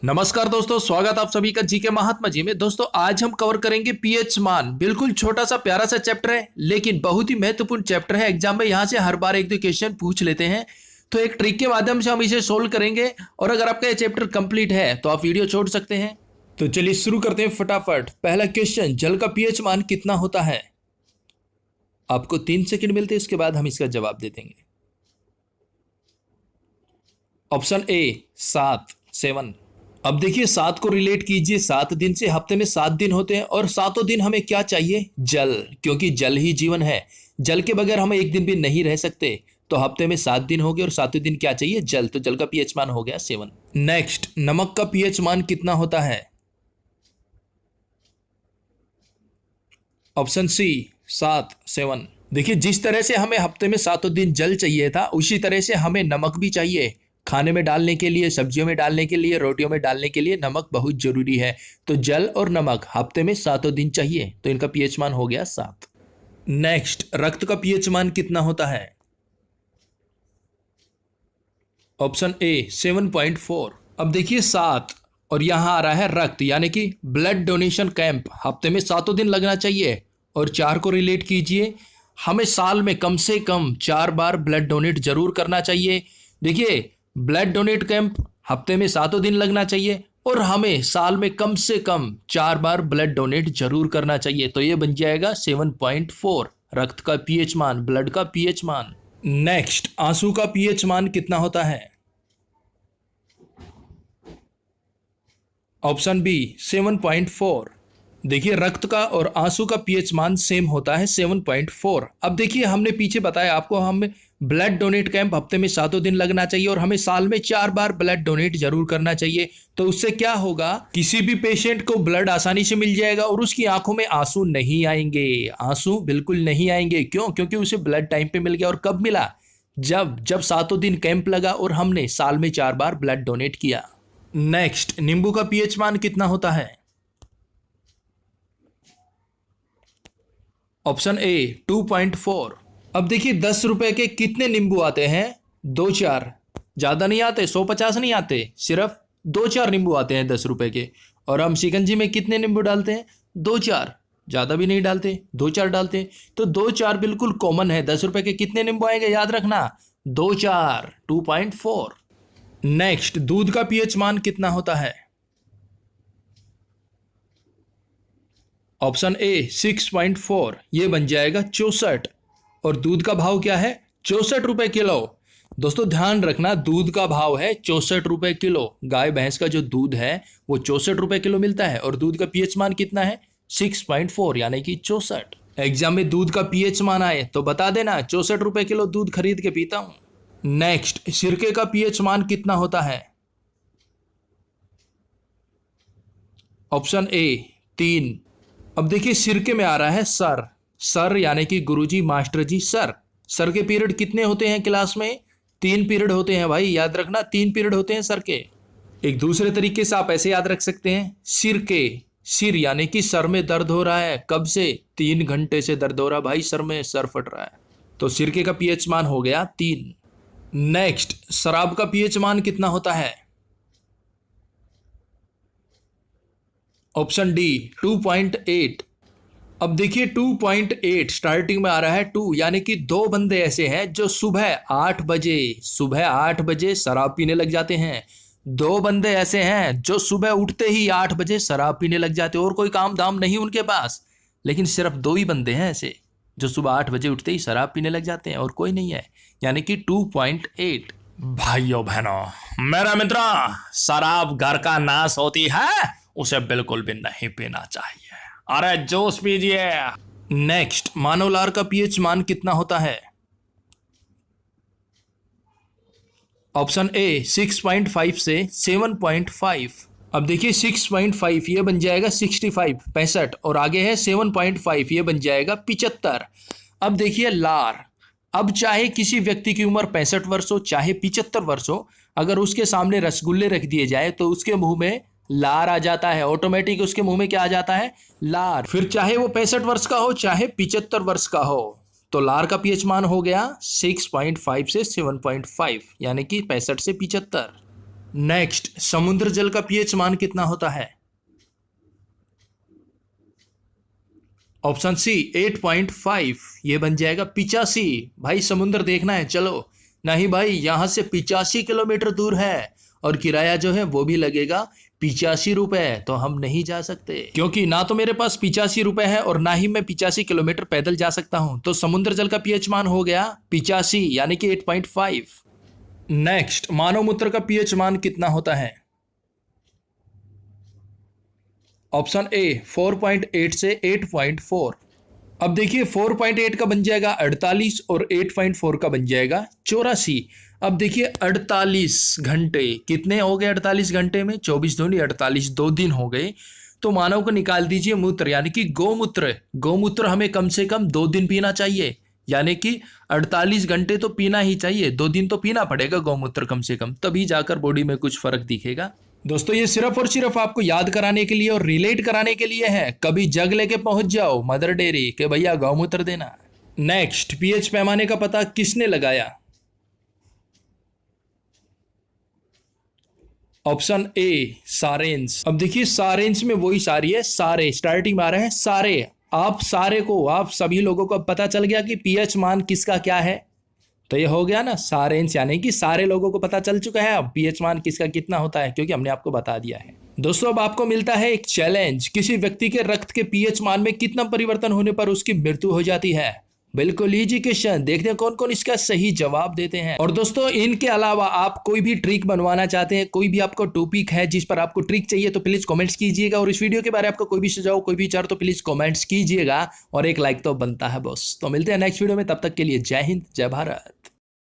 नमस्कार दोस्तों, स्वागत आप सभी का जीके महात्मा जी में। दोस्तों आज हम कवर करेंगे पीएच मान। बिल्कुल छोटा सा प्यारा सा चैप्टर है, लेकिन बहुत ही महत्वपूर्ण चैप्टर है। एग्जाम में यहाँ से हर बार एक दो क्वेश्चन पूछ लेते हैं, तो एक ट्रिक के माध्यम से हम इसे सोल्व करेंगे। और अगर आपका ये चैप्टर कंप्लीट है तो आप वीडियो छोड़ सकते हैं। तो चलिए शुरू करते हैं फटाफट। पहला क्वेश्चन, जल का पीएच मान कितना होता है? आपको 3 सेकंड मिलते हैं, इसके बाद हम इसका जवाब दे देंगे। Option A 7। अब देखिए 7 को रिलेट कीजिए 7 दिन से। हफ्ते में 7 दिन होते हैं और 7 दिन हमें क्या चाहिए? जल, क्योंकि जल ही जीवन है। जल के बगैर हम एक दिन भी नहीं रह सकते। तो हफ्ते में 7 दिन हो गए और 7 दिन क्या चाहिए? जल। तो जल का पीएच मान हो गया 7। नेक्स्ट, नमक का पीएच मान कितना होता है? Option C 7। देखिए जिस तरह से हमें हफ्ते में 7 दिन जल चाहिए था, उसी तरह से हमें नमक भी चाहिए। खाने में डालने के लिए, सब्जियों में डालने के लिए, रोटियों में डालने के लिए नमक बहुत जरूरी है। तो जल और नमक हफ्ते में 7 दिन चाहिए, तो इनका पीएच मान हो गया 7। नेक्स्ट, रक्त का पीएच मान कितना होता है? Option A 7.4। अब देखिए 7 और यहां आ रहा है रक्त, यानी कि ब्लड डोनेशन कैंप। हफ्ते में 7 दिन लगना चाहिए। और 4 को रिलेट कीजिए, हमें साल में कम से कम 4 बार ब्लड डोनेट जरूर करना चाहिए। देखिए ब्लड डोनेट कैंप हफ्ते में 7 दिन लगना चाहिए और हमें साल में कम से कम 4 बार ब्लड डोनेट जरूर करना चाहिए। तो ये बन जाएगा 7.4 रक्त का पीएच मान, ब्लड का पीएच मान। नेक्स्ट, आंसू का पीएच मान कितना होता है? Option B 7.4। देखिए रक्त का और आंसू का पीएच मान सेम होता है 7.4। अब देखिए हमने पीछे बताया आपको, हमें ब्लड डोनेट कैंप हफ्ते में 7 दिन लगना चाहिए और हमें साल में 4 बार ब्लड डोनेट जरूर करना चाहिए। तो उससे क्या होगा, किसी भी पेशेंट को ब्लड आसानी से मिल जाएगा और उसकी आंखों में आंसू नहीं आएंगे। आंसू बिल्कुल नहीं आएंगे। क्यों? क्योंकि उसे ब्लड टाइम पे मिल गया। और कब मिला? जब 7 दिन कैंप लगा और हमने साल में 4 बार ब्लड डोनेट किया। नेक्स्ट, नींबू का पीएच मान कितना होता है? Option A 2.4। अब देखिए 10 रुपए के कितने नींबू आते हैं? 2-4। ज्यादा नहीं आते, 150 नहीं आते, सिर्फ 2-4 नींबू आते हैं 10 रुपए के। और हम शिकंजी में कितने नींबू डालते हैं? 2-4। ज्यादा भी नहीं डालते, 2-4 डालते हैं। तो 2-4 बिल्कुल कॉमन है। 10 रुपए के कितने नींबू आएंगे? याद रखना, 2-4, 2.4। नेक्स्ट, दूध का पीएच मान कितना होता है? ऑप्शन ए 6.4, ये बन जाएगा 64। और दूध का भाव क्या है? 64 रुपए किलो। दोस्तों ध्यान रखना, दूध का भाव है 64 रुपए किलो। गाय भैंस का जो दूध है वो 64 रुपए किलो मिलता है। और दूध का पीएच मान कितना है? 6.4, यानी कि 64। एग्जाम में दूध का पीएच मान आए तो बता देना, 64 रुपए किलो दूध खरीद के पीता हूं। नेक्स्ट, सिरके का पीएच मान कितना होता है? Option A 3। अब देखिए सिरके में आ रहा है सर, यानी कि गुरुजी, मास्टर जी, सर के पीरियड कितने होते हैं क्लास में? 3 पीरियड होते हैं भाई, याद रखना, 3 पीरियड होते हैं सर के। एक दूसरे तरीके से आप ऐसे याद रख सकते हैं, सिर यानी कि सर में दर्द हो रहा है। कब से? 3 घंटे से दर्द हो रहा भाई, सर में सर फट रहा है। तो सिरके का पीएच मान हो गया 3। नेक्स्ट, शराब का पीएच मान कितना होता है? Option D 2.8। अब देखिए 2.8 स्टार्टिंग में आ रहा है 2, यानी कि 2 बंदे ऐसे हैं जो सुबह 8 बजे शराब पीने लग जाते हैं। 2 बंदे ऐसे हैं जो सुबह उठते ही 8 बजे शराब पीने लग जाते हैं और कोई काम धाम नहीं उनके पास। लेकिन सिर्फ 2 ही बंदे हैं ऐसे जो सुबह 8 बजे उठते ही शराब पीने लग जाते हैं और कोई नहीं है, यानी कि 2.8। भाइयों बहनों, मेरा मित्र, शराब घर का नाश होती है, उसे बिल्कुल भी नहीं पीना चाहिए। अरे जूस पीजिए। नेक्स्ट, मानव लार का पीएच मान कितना होता है? ऑप्शन ए 6.5 से 7.5। अब देखिए 6.5 ये बन जाएगा 65 और आगे है 7.5, ये बन जाएगा 75। अब देखिए लार, अब चाहे किसी व्यक्ति की उम्र 65 वर्ष हो चाहे 75 वर्ष हो, अगर उसके सामने रसगुल्ले रख दिए जाए तो उसके मुंह में लार आ जाता है। ऑटोमेटिक उसके मुंह में क्या आ जाता है? लार। फिर चाहे वो 65 वर्ष का हो चाहे 75 वर्ष का हो। तो लार का पीएच मान हो गया 6.5 से 7.5, यानी कि 65 से 75। नेक्स्ट, समुद्र जल का पीएच मान कितना होता है? ऑप्शन सी 8.5, ये बन जाएगा 85। भाई समुद्र देखना है चलो। नहीं भाई, यहां से 85 किलोमीटर दूर है और किराया जो है वो भी लगेगा 85 रुपए, तो हम नहीं जा सकते क्योंकि ना तो मेरे पास 85 रुपए है और ना ही मैं 85 किलोमीटर पैदल जा सकता हूं। तो समुद्र जल का पीएच मान हो गया 85 यानी कि 8.5। नेक्स्ट, मानव मूत्र का पीएच मान कितना होता है? ऑप्शन ए 4.8 से 8.4। अब देखिए 4.8 का बन जाएगा 48 और 8.4 का बन जाएगा 84। अब देखिए 48 घंटे कितने हो गए? 48 घंटे में 24 दूनी 48, 2 दिन हो गए। तो मानव को निकाल दीजिए मूत्र, यानी कि गोमूत्र। गोमूत्र हमें कम से कम 2 दिन पीना चाहिए, यानी कि 48 घंटे तो पीना ही चाहिए, 2 दिन तो पीना पड़ेगा गोमूत्र कम से कम, तभी जाकर बॉडी में कुछ फर्क दिखेगा। दोस्तों ये सिर्फ और सिर्फ आपको याद कराने के लिए और रिलेट कराने के लिए है। कभी जग लेके पहुंच जाओ मदर डेयरी के भैया गौमूत्र देना। नेक्स्ट, पीएच पैमाने का पता किसने लगाया? ऑप्शन ए सारेंस। अब देखिए सारेंस में वही सारी है, सारे स्टार्टिंग में आ रहे हैं सारे। आप सारे को, आप सभी लोगों को पता चल गया कि पीएच मान किसका क्या है, तो ये हो गया ना सारेंस, यानी कि सारे लोगों को पता चल चुका है अब पीएच मान किसका कितना होता है, क्योंकि हमने आपको बता दिया है। दोस्तों अब आपको मिलता है एक चैलेंज, किसी व्यक्ति के रक्त के पीएच मान में कितना परिवर्तन होने पर उसकी मृत्यु हो जाती है। बिल्कुल इजी क्वेश्चन, देखते हैं कौन कौन इसका सही जवाब देते हैं। और दोस्तों इनके अलावा आप कोई भी ट्रिक बनवाना चाहते हैं, कोई भी आपको टॉपिक है जिस पर आपको ट्रिक चाहिए, तो प्लीज कमेंट्स कीजिएगा। और इस वीडियो के बारे में आपको कोई भी सुझाव, कोई भी विचार, तो प्लीज कमेंट्स कीजिएगा और एक लाइक तो बनता है बॉस। तो मिलते हैं नेक्स्ट वीडियो में, तब तक के लिए जय हिंद, जय भारत।